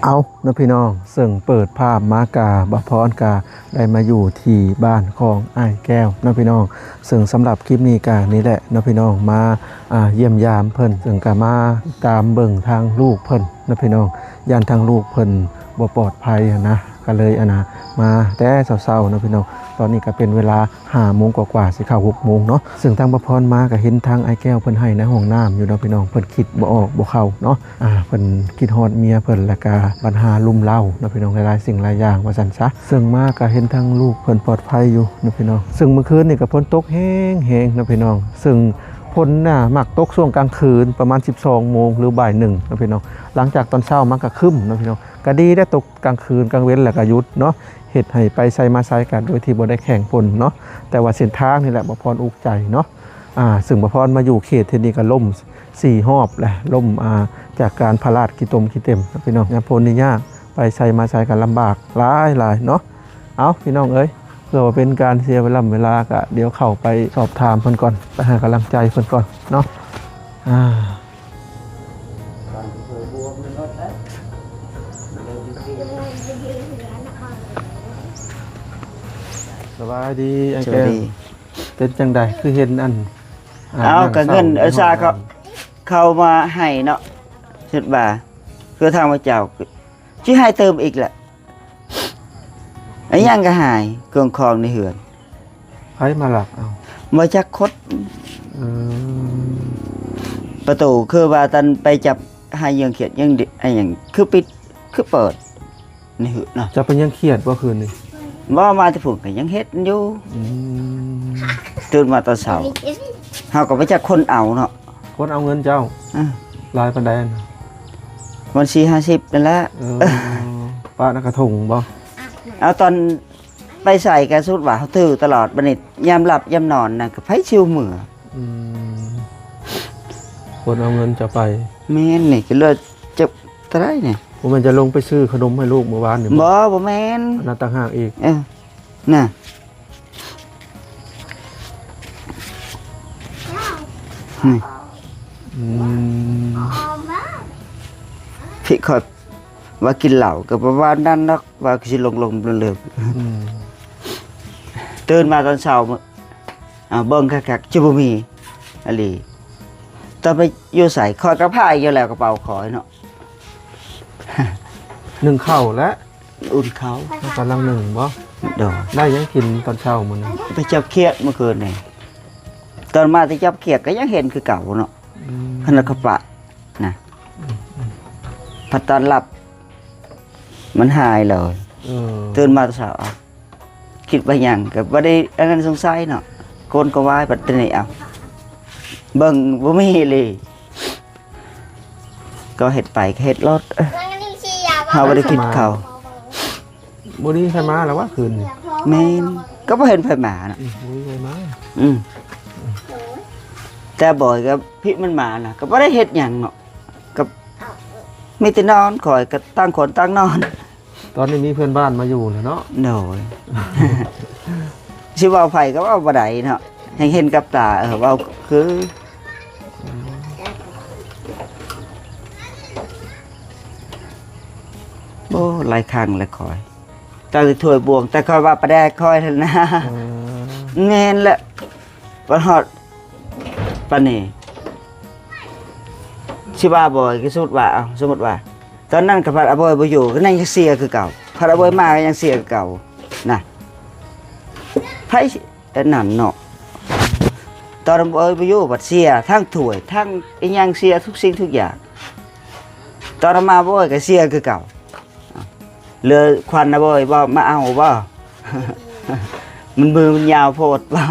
เอานะพี่น้องซึ่งเปิดภาพมากาบพรกาได้มาอยู่ที่บ้านของอ้ายแก้วนะพี่น้องซึ่งสำหรับคลิปนี้กานี้แหละนะพี่น้องมาเยี่ยมยามเพิ่นซึ่งกามาตามเบิ่งทางลูกเพิ่นนะพี่น้องย่านทางลูกเพิ่นบ่ปลอดภัยนะก็เลยมาแต่เช้าๆนะพี่น้องตอนนี้ก็เป็นเวลา5 โมงกว่าๆสิเข้า6 โมงเนาะซึ่งทางบพรมาก็เห็นทางไอ้แก้วเพิ่นให้ในห้องน้ำอยู่เนาะพี่น้องเพิ่นคิดบ่ออกบ่เข้าเนาะเพิ่นคิดฮอดเมียเพิ่นแล้วก็ปัญหาลุมเล้าเนาะพี่น้องหลายๆสิ่งหลายอย่างว่าซั่นซะซึ่งมาก็เห็นทางลูกเพิ่นปลอดภัยอยู่เนาะพี่น้องซึ่งเมื่อคืนนี่ก็ฝนตกแห้งๆเนาะพี่น้องซึ่งฝนน่ะมักตกช่วงกลางคืนประมาณ 12 โมงหรือบ่าย1นะพี่น้องหลังจากตอนเช้ามันก็ครึ้มนะพี่น้องก็ดีได้ตกกลางคืนกลางเว้นแล้วก็หยุดเนาะเฮ็ดให้ไปใส่มาใส่กันโดยที่บ่ได้แข่งฝนเนาะแต่ว่าเส้นทางนี่แหละบ่พรอุกใจเนาะซึ่งบ่พรมาอยู่เขตที่นี่ก็ล่ม4 รอบแหละล่มจากการพลาดขี้ตมขี้เต็มนะพี่น้องยามฝนนี่ยากไปใส่มาใส่กันลำบากหลายเนาะเอาพี่น้องเอ้ยเพื่อว่าเป็นการเสียเวลาก็เดี๋ยวเข้าไปสอบถามเพิ่นก่อนไปหากำลังใจเพิ่นก่อนเนาะสบายดีไอ้แก้วเป็นจังใดคือเห็นอันเอากับเงินซาเขามาให้เนาะสุดบ่าคือทางพระเจ้าชื่อให้เติมอีกแหละไอ้ยังก็หายเครื่องคองในเหือนไผมาหลักเอามาจักคดประตูคือว่าตันไปจับให้ยังเขียดยังไอ้ยังคือปิดคือเปิดในเหือนเนาะจะเป็นยังเครียดว่าคืนนี้ว่ามาที่ผุกยังเฮ็ดอยู่ตื่นมาตอนเช้าเฮาก็ไปจักคนเอาเนาะคนเอาเงินเจ้าลายปานใดวัน4-50นั่นแหละป้านักกระทงบ่เอาตอนไปใส่กระสุดว่าเขาถือตลอดบัดนี้ยามหลับยามนอนน่ะก็ไผชิวมือคนเอาเงินจะไปแม่นนี่ก็เลยจะตะไดนี่บ่แม่นจะลงไปซื้อขนมให้ลูกเมื่อวานนี่บ่แม่นน่าต่างหากอีกน่ะพี่ขอว่ากินเหล้ากับว่านั่นนักว่าสิลงเลือกตื่นมาตอนเช้าเบิ่งคักๆจะบ่มีอะไรตอนไปอยู่ใส่คอยกระพายอยู่แล้วกระเป๋าคอยเนาะนึ่งข้าวและอุ่นเขากำลังนึ่งบ่ได้ยังกินตอนเช้ามื้อนี้ไปจับเขียดเมื่อคืนนี่ตอนมาที่จับเขียดก็ยังเห็นคือเก่าเนาะขนาดกระปะนะพัดตอนหลับมันหายเลยตื่นมาตอนเช้าคิดไปอย่างกับว่าได้อันนั้นสงสัยเนาะโกนก็ว่าปัดนี่เอาเบิ่งบ่มีเลยก็เฮ็ดไปเฮ็ดรถเฮาบ่ได้คิดเขาบ่ได้ใครมาแล้วว่าคืนนี่แม่นก็บ่เห็นไผมาน่ะบ่ได้ใครมาแต่บ่อยกับพี่มันมาน่ะก็บ่ได้เฮ็ดหยังเนาะก็มีแต่นอนคอยก็ตั้งคนตั้งนอนตอนนี้มีเพื่อนบ้านมาอยู่แล้วเนาะโน่ยสิว่าไผก็ว่าบ่ได้เนาะให้เห็นกับตาเว้าคือโอ้หลายครั้งแล้วคอยตั้งแต่ถ้วยบวงแต่คอยว่าประแดกคอยเถอะนะแม่นแหละบ่ฮอดปานนี้สิว่าบ่อยก็สุดว่าเอาสมมุติว่าตอนนั้นกับพัดอบ่อยบ่อยู่ก็นั่งยังเสียคือเก่าพัดอบ่อยมาก็ยังเสียคือเก่าน่ะไผนั่นเนาะตอนอบ่อยบ่อยู่บัดเสียทั้งถ้วยทั้งอีหยังเสียทุกสิ่งทุกอย่างตอนมาบ่อยก็เสียคือเก่าเหลือควันนะบ่อยบ่มาเอาบ่มันมือมันยาวโพดบ่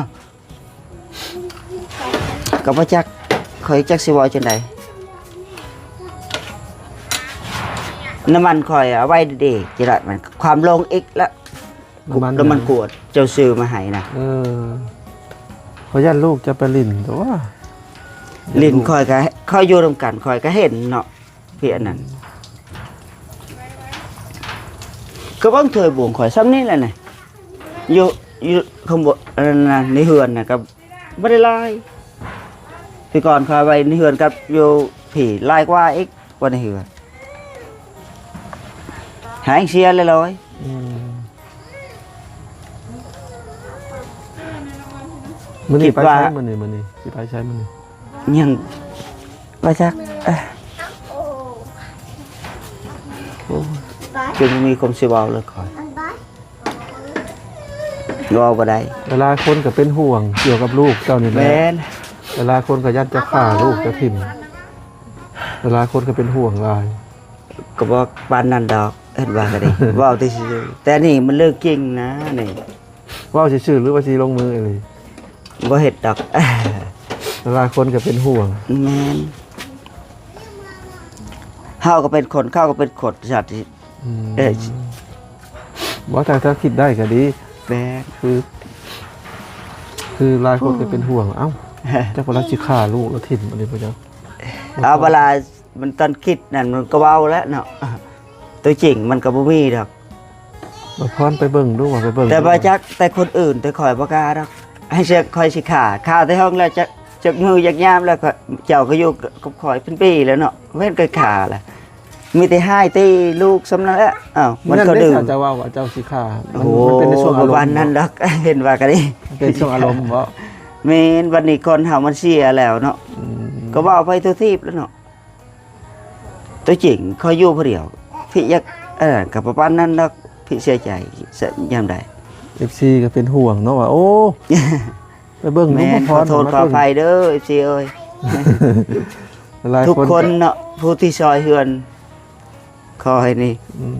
ก็บ่จักเคยจักสิว่าจังได๋น้ำมันคอยเอาไว้เด็กๆจะได้มันความลงอีกแล้วแล้วมันกวดเจ้าซื้อมาให้นะขอญาติลูกจะไปลิ่นตัวลิ่นคอยก็คอยอยู่ร่วมกันคอยก็เห็นเนาะพี่อันนั้นก็บ้างเถยบ่วงคอยซ้ำนี่แหละนี่อยู่ข้างบนในเฮือนนะกับไม่ได้ลายพี่ก่อนคอยไปในเฮือนกับอยู่ผีลายกว่าอีกวันในเฮือน หายเสียเลยเลย อืมมื้อนี้ไปใช้มื้อนี้สิไปใช้มื้อนี้ ยังไปจักจึงมีความสิเว้าเลยคอยรอบ่ได้ เวลาคนก็เป็นห่วงเกี่ยวกับลูกเจ้านี่แหละ แม่น เวลาคนก็ยันจะฆ่าลูกจะถิ่มเวลาคนก็เป็นห่วงหลาย ก็บอกปานนั้นดอกเฮ็ดว่าก็ได้ เว้าที่ซื่อแต่นี่มันเรื่องจริงนะนี่ ว่าชื่อหรือว่าสิลงมืออะไร บ่เฮ็ดดอก เวลาคนก็เป็นห่วง แม่นเฮาก็เป็นคนเข้าก็เป็นขดสัตว์ที่ อืม เอ้ย ว่าถ้าคิดได้ก็ดี แม่น คือหลายคนก็เป็นห่วงเอ้าเจ้าพระราชิฆ่าลูกแล้วถิ่มอะไรพระเจ้า เอาเวลามันตอนคิดนั่นมันก็เว้าแล้วเนาะตัวจริงมันก็บ่มีดอก มาพรไปเบิ่งดูว่าไปเบิ่ง แต่บ่จักแต่คนอื่นแต่ข่อยบ่กล้าดอกให้เสียข่อยสิฆ่าแต่ห้องแล้วจักมือจักยามแล้วก็เจ้าก็อยู่กับข่อยเป็นปีแล้วเนาะเว้นก็ฆ่าล่ะมีแต่ให้ตีลูกสำนั้นแหละอ้าวมันก็ดื้อ เจ้าว่าเจ้าสิฆ่า โอ้โห มันเป็นในช่วงอารมณ์ วันนั้นดอก เห็นว่าก็ได้ มันเป็นช่วงอารมณ์บ่ แม่นวันนี้คนเฮามันเสียแล้วเนาะ อืม ก็เว้าไปทั่วทีบแล้วเนาะตัวจริงข่อยอยู่ผู้เดียวพี่อยากกับประมาณนั้นดอกพี่เสียใจยามใด FC ก็เป็นห่วงเนาะว่าโอ้ ไปเบิ่งดู แม่ มาน พ ขอ ร โทษขออภัยเด้อ FC เอ้ย หลาย ทุกคนเนาะผู้ที่ซอยเฮือนขอให้นี่ อืม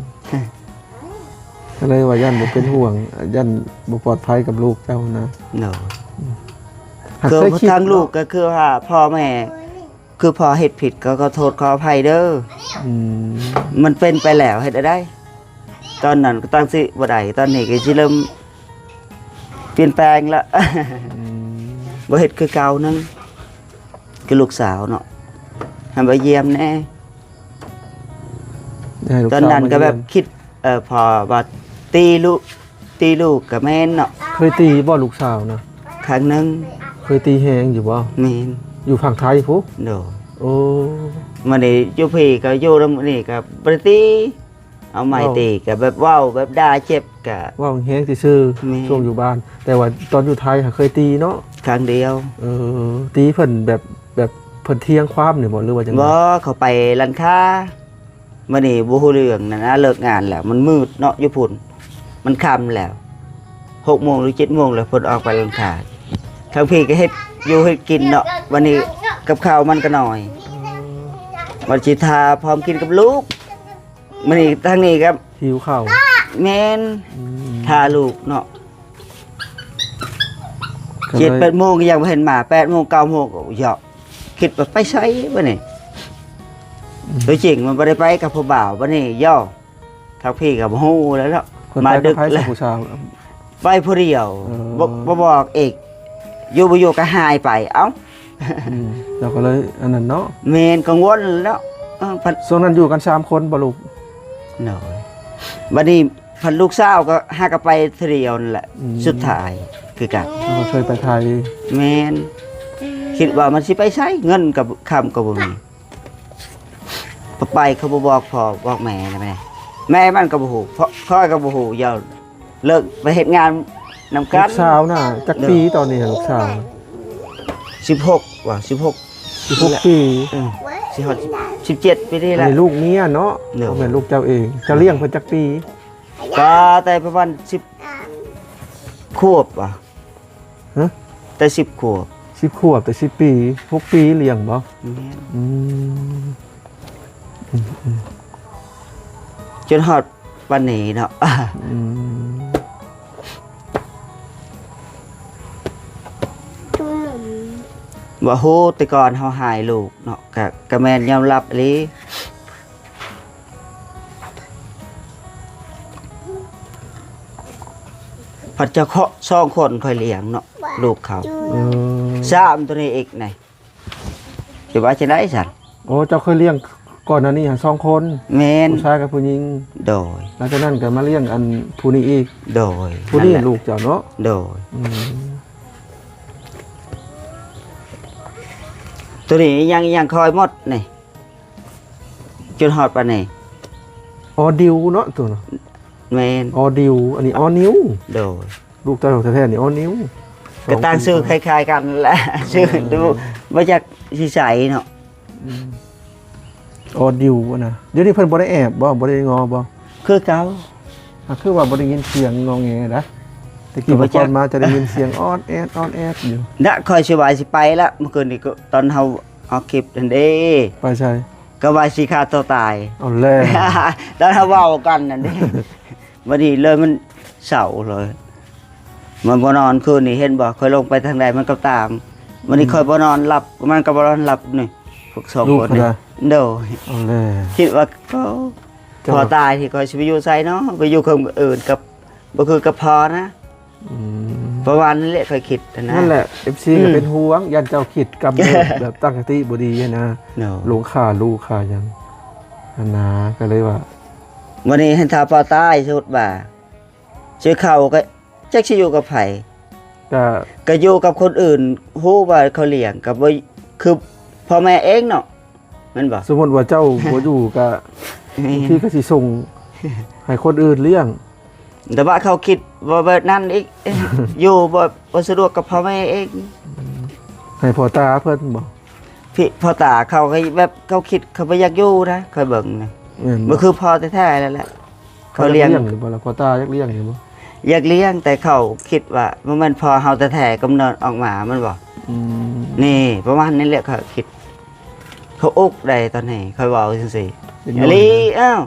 ก็เลยว่าย่านบ่เป็นห่วงย่านบ่ปลอดภัยกับลูกเจ้านะ เนาะ หาก คือ เคยคิด ทางลูกก็คือว่าพ่อแม่ คือพอเฮ็ดผิดก็ขอโทษขออภัยเด้อ อืม มันเป็นไปแล้วเฮ็ดได้ ตอนนั้นก็ตั้งสิบ่ได้ตอนนี้ก็สิเริ่มเปลี่ยนแปลงละ อืม บ่เฮ็ดคือเก่านึงคือลูกสาวเนาะให้มาเยี่ยมแน่ ให้ลู ตอนนั้นก็แบบคิดพอว่าตีลูกก็แม่นเนาะ เคยตีบ่ลูกสาวนะ ครั้งหนึง เคยตีแฮงอยู่บ่ แม่น อยู่ฝั่งไทยพุ โด โอ้ มื้อนี้อยู่พี่ก็อยู่นำนี่ก็บ่ได้ตีเอาไม้ตีก็แบบเว้าแบบด่าเจ็บก็ ว่าแฮงซื่อ แม่ ๆช่วงอยู่บ้าน แต่ว่าตอนอยู่ไทยเคยตีเนาะ ครั้งเดียว ตีเพิ่นแบบเพิ่นเที่ยงความนี่บ่หรือว่าจังได๋ บ่เขาไปร้านค้ามื้อนี้บ่ฮู้เรื่องนั่นนะเลิกงานแล้วมันมืดเนาะอยู่พุ่นมันค่ำแล้ว6 โมงหรือ7 โมงแล้วเพิ่นออกไปร้านค้าทางพี่ก็เฮ็ดอยู่เฮ็ดกินเนาะวันนี้กับข้าวมันก็น้อยวันสิทาพร้อมกินกับลูกมื้อนี้ทางนี้ครับ หิวข้าว แม่น อืม ทาลูกเนาะ ก็เลย 7-8 โมงก็ยังบ่เห็นมา8 โมง9 โมงก็เหยาะคิดว่าไปไสบ่นี่ตัวจริงมันบ่ได้ไปกับผู้บ่าวบ่นี่ย่อทางพี่ก็บ่ฮู้แล้วเนาะ คน มา ไทย ดึ กับ ก ไผ แล้ สั ว ผู้ชาว ไปผู้เดียว เออ บ่บอกอีกอยู่บ่อยู่ก็หายไปเอ้า เราก็เลยอันนั้นเนาะ แม่นกังวลแล้วพัน ช่วงนั้นอยู่กัน3คนบ่ลูก น้อยบัดนี้พันลูกสาวก็หาก็ไปเที่ยวนั่นแหละ สุดท้ายคือกัน เราก็เคยไปไทย แม่นคิดว่ามันสิไปใช้เงินกับคำก็บ่มีพอไปเขาบ่บอกพ่อบอกแม่นะแม่มันก็บ่ฮู้เพราะพ่อก็บ่ฮู้อย่าเลิกไปเฮ็ดงานนำกั ลู น กสาวน่ะจักปีตอนนี้ลูกสาว 16ว่ะ16 16ปี สิฮอด17ปีนี่แห ไอ้ ละ ลูกเมียเนาะ เนอะ บ่แม่นลูกเจ้าเองจะเลี้ยงเพิ่นจักปี ก็แต่ประมาณ10 ขวบว่ะ ฮะ แต่10 ขวบ 10ขวบแต่10ปี6ปีเลี้ยงบ่ แม่น อืม จนฮอดวันนี้เนาะ อืม ว่าโหแต่ก่อนเฮาหายลูกเนาะก็แม่นยอมรับอีหลีพัดเจ้าเคาะ2 คนค่อยเลี้ยงเนาะลูกเขา เออ 3ตัวนี้อีกนี่สิว่าจะได้ซั่น โอ้เจ้าเคยเลี้ยงก่อนหน้านี้2คน แม่น ผู้ชายกับผู้หญิง โดย หลังจากนั้นก็มาเลี้ยงอันผู้นี้อีก โดย ผู้นี้ นั่นแหละ ลูกเจ้าเนาะ โดย อืม ตัวนี้ยังคอยหมดนี่จนฮอดปานนี้ ออดิวเนาะตัวเนาะ แม่น ออดิวอันนี้ออนิว โดย ลูกเต้าแท้ๆนี่ออนิว ก็ตั้งชื่อคล้ายๆกันแหละชื่อดูมาจากสิใสเนาะ ออดิวอะนะเดี๋ยวนี้เพิ่นบ่ได้แอบบ่ได้งอบ่ คือเก่า คือว่าบ่ได้ยินเสียงงอแงนะตะกี้ บ่ บ่ จั ก่อก นมาจะได้ยินเสียงออดแอดอยู่ ณคอยสิวายสิไปละเมื่อคืนนี้ก็ตอนเฮาเอาคลิปนั่นเด้ ไปใช่ ก็ว่าสิฆ่าตัวตาย เอาแล้ว ตอนเฮาเว้ากันนั่นเด้ บัดนี้เลยมันเศร้าเลย มันบ่นอนคืนนี้เห็นบ่ค่อยลงไปทางใดมันก็ตามวันนี้ค่อยบ่นอนหลับมันก็บ่นอนหลับนี่พวกสอง ลูก คน เขา นี่ ได้ โดย เอาแล้ว คิดว่าเขาพอตายที่คอยสิไปอยู่ไสเนาะไปอยู่คนอื่นกับบ่คือกับพอนะ อืม ประมาณนั้นแหละเคยคิดนะ นั่นแหละ FC ก็เป็นห่วงยันเจ้าคิดกำเนิดแบบตั้งสติบ่ดีนะ เนาะ หลงค่าลูกค่าหยังอันนะก็เลยว่า วันนี้เห็นทาพอตายสุดบ่าชื่อเขาก็จักสิอยู่กับไผ ก็ ก็อยู่กับคนอื่นฮู้ว่าเขาเลี้ยงกับว่าคือพ่อแม่เองเนาะแมันบ่ สมมุติว่าเจ้าบ่อยู่ก็บางทีก็สิส่งให้คนอื่นเลี้ยง แต่ว่าเขาคิดว่าแบบนั้นอีก อยู่บ่สะดวกกับพ่อแม่เอง ให้พ่อตาเพิ่นบ่ พี่พ่อตาเขาก็แบบเขาคิดเขาบ่อยากอยู่นะเคยเบิ่งนะ แม่น บ่คือพ่อแท้ๆแล้วแหละเขาเลี้ยง หรือบ่ล่ะพ่อตาอยากเลี้ยงอยู่บ่ อยากเลี้ยงแต่เขาคิดว่ามันพอเฮาแท้ๆกำเนิดออกมามันบ่ อืม นี่ประมาณนี้แหละเขาคิด เขาอุกได้ตอนนี้ค่อยเว้าจังซี่ เป็น อลีอ้าว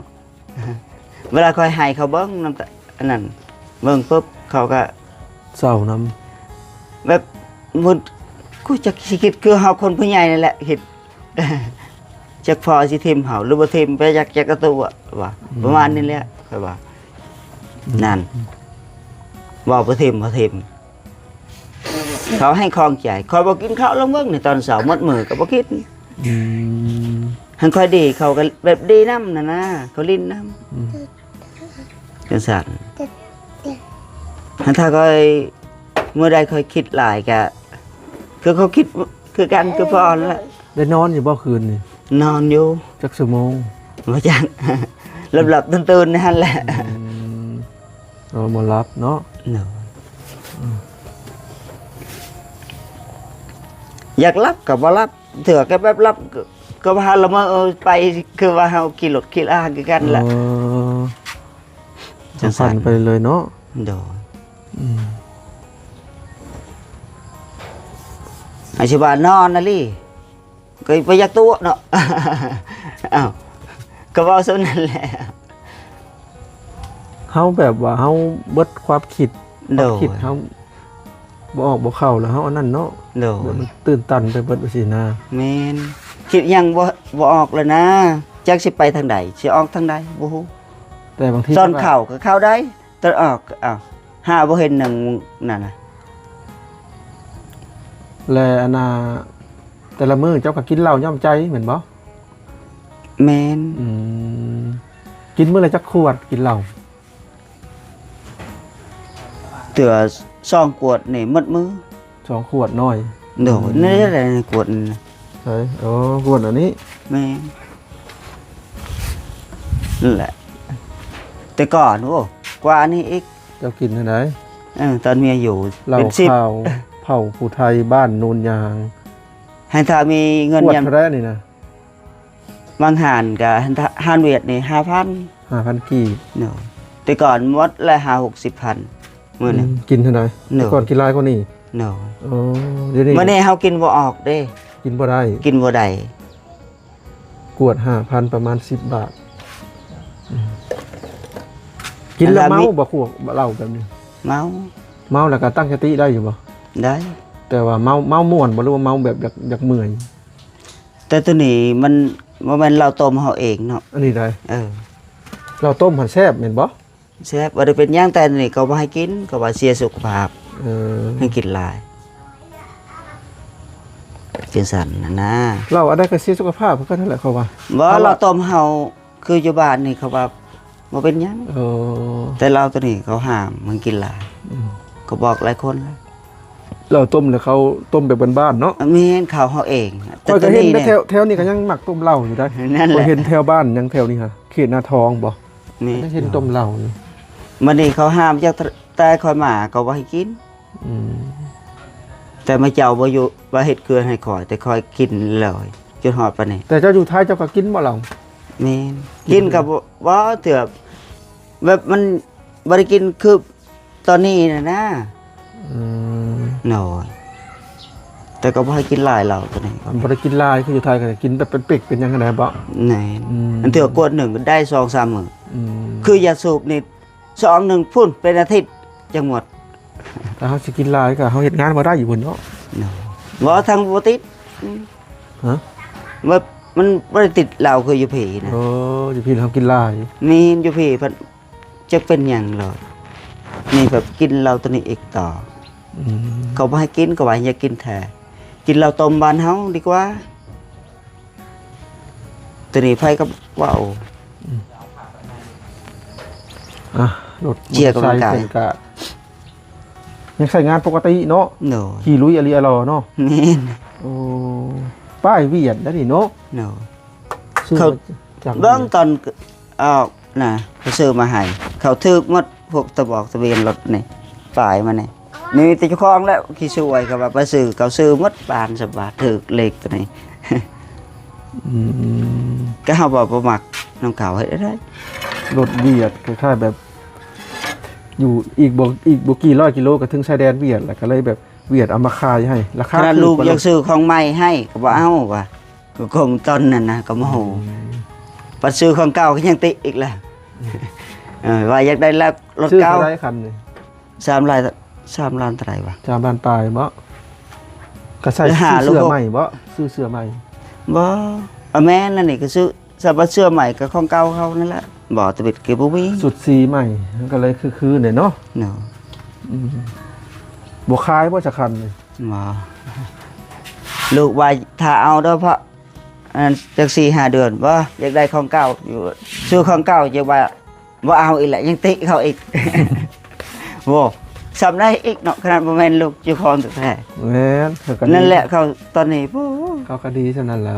เวลาค่อยให้เขาเบิ้งน้ำตาอันนั้นเบิ้งปุ๊บเขาก็ เศร้านำ แบบมุดกูจะสิคิดคือเฮาคนผู้ใหญ่นั่นแหละคิด จักพอสิทิมเฮาหรือบ่ทิมไปจักกระตัวว่าประมาณนี้แหละค่อยว่านั่นบ่บ่ทิมเขาให้คลองใจคอยบ่กินข้าวลงเบิ่งในตอนเช้าหมดมื้อก็บ่กิน อืม หันค่อยดีเขาก็แบบดีนำน่ะนะเขาลิ้นนำ อืม จังซั่นถ้าค่อยเมื่อใดค่อยคิดหลายก็คือเขาคิดคือกันคือพอนั่นแหละ ได้นอนอยู่บ่คืนนี่ นอนอยู่ จักชั่วโมง บ่จัง หลับๆตื่นๆนั่นแหละ บ่รับเนาะ เนาะอยากรับก็บ่รับเถื่อก็แบบรับก็พาเรามาไปคือว่าเฮาขี่รถขี่ลาคือกันแหละ จังสั่นไปเลยเนาะ โดย อืม อาชีพว่านอนน่ะลิก็ไปอยากตัวเนาะ อ้าวก็เว้าซะนั่นแหละ เฮาแบบว่าเฮาเบิดความคิด โดย คิดเฮาบ่ออกบ่เข้าแล้วเฮาอันนั้นเนาะ โด แบบ ย มันตื่นตันไปเบิดว่าสินะ แม่นคิดยังบ่ออกเลยนะจักสิไปทางใดสิออกทางใดบ่ฮู้ แต่บางที ซ่อนเข้าก็เข้าได้ตอนออกก็อ้าวหาบ่เห็นหนังนั่นน่ะ แลอันน่ะแต่ละมื้อเจ้าก็กินเหล้าย่อมใจเหมือนบ่ แม่น อืมกินมื้อละจักขวดกินเหล้า เตือซ่องกวดนี่หมดมือ 2ขวดน้อย โดยนี่แหละกวดนี่ ใช่อ๋อขวดอันนี้ แม่นนั่นแหละ แต่ก่อนโอ้กว่านี้อีก เจ้ากินอันไหน ตอนเมียอยู่ เหล้า เป็น10 ข้าวเผาผู้ไทยบ้านโนนยาง ให้ถ้ามีเงิน ขวด ยาม เท่าไหร่นี่นะ บางหานก็หานเวียดนี่ 5,000 5,000กีบ เนาะแต่ก่อนหมดละ50-60,000มื้อนี้ กินเท่าไหร่ เนอะ แต่ก่อนกินหลายกว่านี้ เนาะ อ๋อเดี๋ยวนี้ มื้อนี้เฮากินบ่ออกเด้ กินบ่ได้ กินบ่ได้ กวด 5,000 ประมาณ 10 บาทกินแล้วเมาบ่ขวดเหล้าแบบนี้ เมา เมาแล้วก็ตั้งสติได้อยู่บ่ ได้ แต่ว่าเมาม่วนบ่หรือว่าเมาแบบอยากเมื่อย แต่ตัวนี้มันบ่แม่นเราต้มเฮาเองเนาะ อันนี้ได้ เออ เราต้มหันแซ่บแม่นบ่ แซ่บบ่ได้เป็นหยังแต่นี่ก็บ่ให้กินก็ว่าเสียสุขภาพ เออ ให้กินหลายจังซั่นนะ เราอันใดก็เสียสุขภาพเพิ่นก็นั่นแหละเขาว่า บ่เราต้มเฮาคืออยู่บ้านนี่เขาว่าบ่เป็นหยัง เออ แต่เราตัวนี้เขาห้ามมันกินหลายก็บอกหลายคนแล้ว เราต้มแล้วเขาต้มแบบบ้านๆเนาะ แม่นข้าวเฮาเอง ข้อยก็เห็น นี่ แถวนี้ก็ยังมักต้มเหล้าอยู่ได้ นั่นแห ข้อย ละ เห็นแถวบ้านยังแถวนี้ฮะเขตนาทองบ่ นี่ ไม่เห็นต้มเหล้านี่ มันนี่เขาห้ามจากแต่คอยมาก็บ่ให้กิน อืม แต่มาเจ้าบ่อยู่บ่เฮ็ดเกลือให้คอยแต่คอยกินเลยจนฮอดปานนี้ แต่เจ้าอยู่ไทยเจ้าก็กินบ่เหล้า แม่นกินกับบ่เถื่อแบบมันบ่ได้กินคือตอนนี้นะ อืม น้อยแต่ก็บ่ให้กินหลายเหล้าตัวนี้ บ่ได้กินหลายคืออยู่ไทยก็ได้กินแบบเป็นเป็กเป็นหยังไงบ่ แน่น อืม อันเถื่อกวดหนึ่งก็ได้ 2-3 มื้อ อืม คือยาสูบนี่2-1พุ่นเป็นอาทิตย์จังหมด ถ้าเฮาสิกินหลายก็เฮาเฮ็ดงานบ่ได้อยู่พุ่นเนาะ น้อยบ่ทางบ่ติด ฮะ ว่ามันบ่ได้ติดเหล้าคืออยู่ผีนะ โอ้อยู่พี่เฮากินหลาย มีอยู่ผีเพิ่นจะเป็นหยังเลยนี่แบบกินเหล้าตัวนี้อีกต่อ อืม เขาบ่ให้กินก็ว่าอย่ากินแท้กินเหล้าต้มบ้านเฮาดีกว่าตัวนี้ไผก็ว้าว อ่ะรถ เชียร์กำลังกาย เพิ่นก็ยังใช้งานปกติเนาะ โน ขี่ลุยอลีอลอเนาะ แม่น โอ้ป้ายเวียดได้ดิเนาะ โน ซื้อ เขา จาก เบิ่งตอนเอาน่ะเขาซื้อมาให้เขาทึกหมดพวกตะบอกตะเบียนรถนี่ฝ่ายมานี่นี่แต่เจ้าของแล้วขี้ช่วยก็ว่าไปซื้อเขาซื้อหมดบานสบาทถึกเลขตัวนี้ อืม ก็เฮาบ่มักน้ำขาวเฮ็ดได้ รถเวียดคล้ายๆแบบ อยู่อีกบ่กี่ร้อยกิโลก็ถึงชายแดนเวียดแล้วก็เลยแบบเวียดเอามาขายให้รา ข คา นาด ถู ลูก ว่า ยังซื้อของใหม่ให้ก็บ่เอาว่ะก็คงตอนนั้นนะก็โมโหปัดซื้อของเก่าก็ยังติอีกแล้วว่าอยากได้แล้วรถ ซื้อ เก่า เท่าไหร่คันนี่ 3 ล้าน3 ล้านเท่าไหร่วะ 3ล้านปลายบ่ก็ใส่ จะหา ซื้อเสื้อ ลูก ใหม่บ่ซื้อเสื้อใหม่ บ่เอาแม่นนั่นนี่ก็ซื้อสบัดเสื้อใหม่ก็ของเก่าเขานั่นแหละบ่ตะบิดก็บ่มี สุดสีใหม่มันก็เลยคือเนี่ยเนาะ เนาะ อืมบ่ขายบ่จะคันนี่ บ่ลูกว่าถ้าเอาเด้อเพราะอันจัก4-5 เดือนบ่อยากได้ของเก่าอยู่ซื้อของเก่าจะว่าบ่เอาอีกแหละยังติเขาอีก โว้สำได้อีกเนาะขนาดบ่แม่นลูกเจ้าของแท้ แม่นเขาก็ดี นั่นแหละเขาตอนนี้โอ้ เขาก็ดีเท่านั้นล่ะ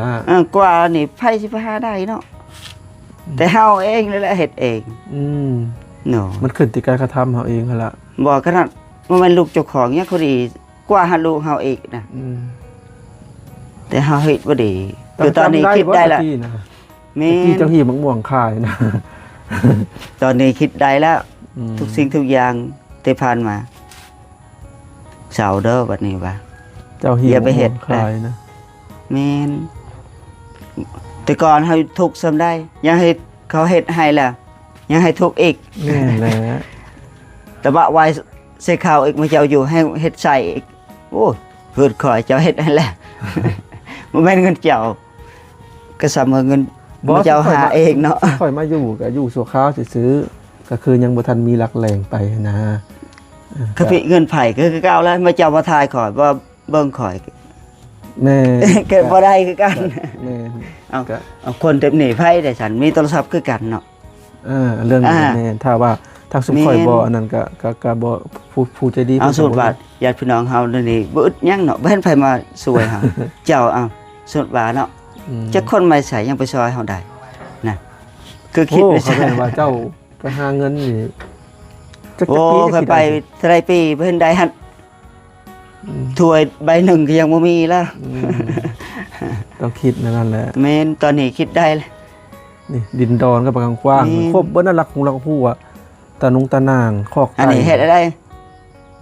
กว่านี่ไผสิไปหาได้เนาะแต่เฮาเองนั่นแหละเฮ็ดเอง อืม เนาะ มันขึ้นที่การกระทำเฮาเองหั่นล่ะ บ่ขนาดบ่แม่นลูกเจ้าของเนี่ยเขาดีกว่าหาลูกเฮาอีกนะ อืม แต่เฮาเฮ็ดบ่ดีคือตอนนี้คิดได้แล้ว ตะกี้นะ แม่ ตะกี้ น เจ้าหีบม่วงขายนะ ตอนนี้คิดได้แล้ว อืม ทุกสิ่งทุกอย่างที่ผ่านมาเสาเด้อบัดนี้ว่า เจ้าหีบ อย่าไปเฮ็ด ม่วงขายนะ แม่นแต่ก่อนเฮาทุกข์ซ้ำได้ ยังให้เขาเฮ็ดให้แล้วยังให้ทุกข์อีก แม่นแหละ แต่ว่าไว้ใส่ข้าวอีกมาเจ้าอยู่ให้เฮ็ดใส่อีกโอ้ยเกิดข่อยเจ้าเฮ็ดให้แล้ว บ่แม่นเงินเจ้าก็เสมอเงินบ่เจ้าหาเองเนาะ ค่อยมาอยู่ก็อยู่สัวข้าวซื้อๆก็คือยังบ่ทันมีหลักแหล่งไปนะ คือพี่เงินไผก็คือเก่าแล้วมาเจ้ามาทายข่อยว่าเบิ่งข่อย แม่ ก็บ่ได้คือกัน แม่ เอา ก็ เอาคนเต็มหนีไผได้ฉันมีโทรศัพท์คือกันเนาะ เรื่องนี้ อ่า แม่นถ้าว่าทางสุขข่อย แม่น บ่อันนั้นก็บ่ผู้ใจดี เอา พิ่น สูตร ก็ ว่าญาติพี่น้องเฮาเดี๋ยวนี้บ่อึดหยังเนาะบ่เห็นไผมาช่วยเฮา เจ้าเอาสูตรว่าเนาะ อืม จักคนมาใส่ยังไปซอยเฮาได้นะคือคิด โอ้ ไว้ เขา ซะ แม่นว่าเจ้าไปหาเงินนี่จัก โอ้ ปี เคยไปเท่าไรปีบ่เห็นได้หัน อืม ถ้วยใบหนึ่งก็ยังบ่มีแล้ว อืมต้องคิดนั่นแหละ แม่นตอนนี้คิดได้แล้ว นี่ดินดอนก็ปกว้าง นี่ ครบเบิ้ลน่ารักของเราผู้อะตานุงตานางคอกไก่ อันนี้เฮ็ดอะไร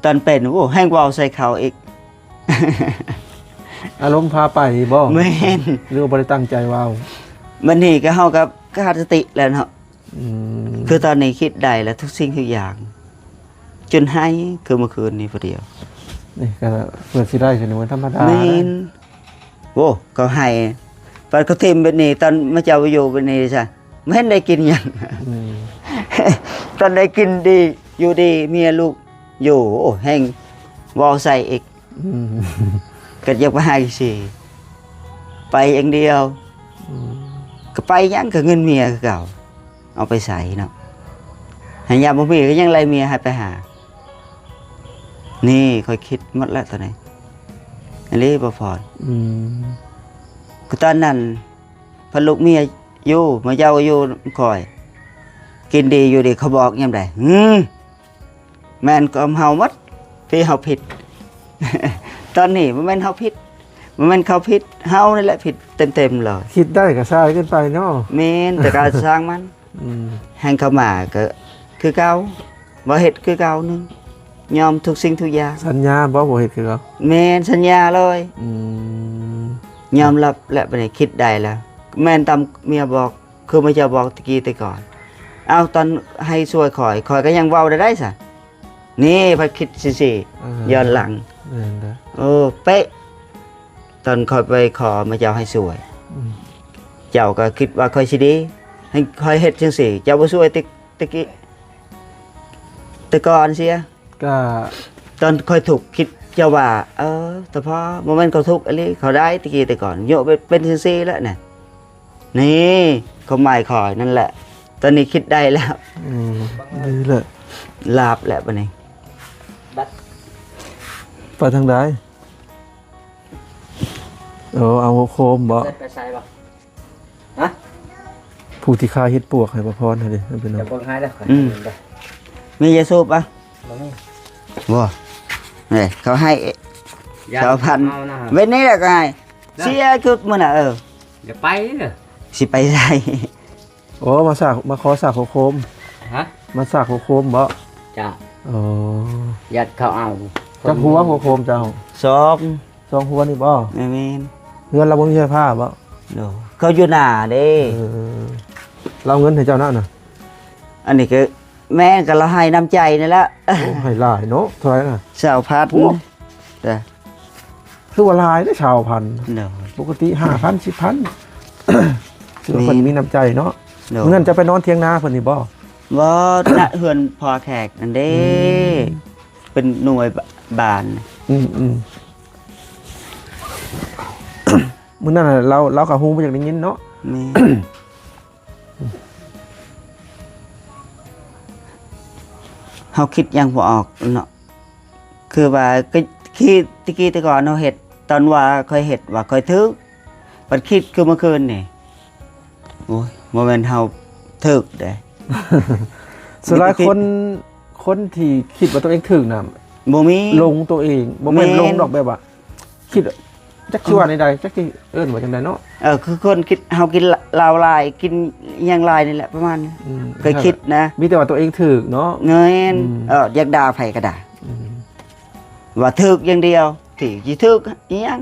ตอนเป็นโอ้แห้งเว้าใส่เขาอีก อารมณ์พาไปบ่ แม่น หรือว่าบ่ได้ตั้งใจว้าว มันนี่ก็เฮากับขาดสติแล้วเนาะ อืม คือตอนนี้คิดได้แล้วทุกสิ่งทุกอย่าง จนให้คือเมื่อคืนนี้พอเดียว นี่ก็เปิดสิได้คือวันธรรมดา แม่นโอ้ก็ให้ปานเขาทิมเป็นนี่ตอนมาเจ้าอยู่เป็นนี่ซะไม่เห็นได้กินหยัง อืม ตอนได้กินดีอยู่ดีเมียลูกอยู่โอ้แห้งวอลใส่อีก อืม ก็ยังไปหาอีกสิไปอย่างเดียว อืม ก็ไปยังกับเงินเมียคือเก่าเอาไปใส่เนาะหายาบ่มีก็ยังไล่เมียให้ไปหา นี่ค่อยคิดหมดแล้วตอนนี้อันนี้บ่พอ อืม ก็ตอนนั้นพอลูกเมียอยู่มาเจ้าอยู่คอย กินดีอยู่ดีเขาบอกยังไงแม่นก็เฮาหมดที่เฮาผิด ตอนนี้มันแม่นเฮาผิดมันแม่นเขาผิดเฮานี่แหละผิดเต็มๆเลย คิดได้ก็ซายขึ้นไปเนาะ แม่นแต่การสร้างมัน แห่งเข้ามาก็คือเก่าบ่เฮ็ดคือเก่านึงยอมทุกสิ่งทุกอย่าง สัญญาบ่เฮ็ดคือเขา แม่นสัญญาเลย อืม ยอมรับและบ่ได้คิดได้แล้วแม่นตามเมียบอกคือไม่จะบอกตะกี้แต่ก่อนเอาตอนให้ช่วยข่อยก็ยังเว้าได้ซะนี่พอคิดสิย้อนหลัง นั่นเด้อ โอ้เป๊ะตอนข่อยไปขอมาเจ้าให้ช่วย เจ้าก็คิดว่าข่อยสิดีให้ข่อยเฮ็ดจังซี่เจ้าบ่ช่วยตะกี้แต่ก่อนเสีย ก็ ตอนค่อยถูกคิดเจ้าว่าแต่พอโมเมนต์เขาทุกข์อันนี้เขาได้ตะกี้แต่ก่อนโยกเป็นซีแล้วเนี่ยนี่เขาหมายคอยนั่นแหละ ตอนนี้คิดได้แล้ว ดีเลย ลาบแล้วปะนี่ ไปทางใดเอาโคมบ่ ไปใส่บ่ ผู้ที่ฆ่าเฮ็ดปวกให้บ่พรให้ดิเป็น จะ เนาะ เบิ่งให้เด้อ มียาสูบปะ บ่มี บ่นี่เขาให้ อย่า 2,000 เอานะ เว้นนี้แหละก็ให้เสียคือมื้อน่ะอย่าไปเด้อ สิไปได้ โอ้มาขอสากโคม ฮะ มาสากโคมบ่ จ้า อ๋อ ยัดเขาเอา จักหัวโคมเจ้า 2 สองหัวนี่บ่ แม่น เงินเราบ่มีใช้ผ้าบ่ โดเขาอยู่หน้าเด้ เราเงินให้เจ้านั่นน่ะ อันนี้ก็แม่ก็เราให้น้ำใจนี่แหละ โอ้ให้หลายเนาะเท่าไหร่น่ะ สาวพัด โอ้ เด้อ คือว่าหลายได้อชาวพัน เด้อ ปกติ 5,000 10,000คือว่าเพิ่นมีน้ำใจเนาะ เด้อ เงินจะไปนอนเถียงนาเพิ่นนี่บ่ บ่ณเฮือนพอแขกนั่นเด้ เป็นหน่วยบาน อืมมื้อนั้นน่ะเราก็ฮู้บ่อยากได้ยินเนาะ แม่ เฮาคิดยังบ่ออกเนาะคือว่าก็คิดตะกี้แต่ก่อนเฮาเฮ็ดตอนว่าค่อยเฮ็ดว่าค่อยถึกบัดคิดคือเมื่อคืนนี่โอ้ยบ่แม่นเฮาถึกเด้ ส่วนหลายคนที่คิดว่าตัวเองถึงน่ะ บ่มี ลงตัวเองบ่แม่น แม่น ลงดอกแบบว่าคิดจักสิว่าใดๆจักสิเอิ้นว่าจังไดเนาะ คือคนคิดเฮากินลาวลายกินอิหยังลายนี่แหละประมาณนี้เคยคิดนะ มีแต่ว่าตัวเองถึกเนาะ เงินอยากด่าไผก็ด่าว่าถึกอย่างเดียวที่สิถึกอีหยัง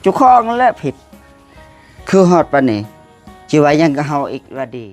เจ้าของนั่นแหละผิด คือฮอดปานนี้สิว่าหยังก็เฮาอีกว่าดี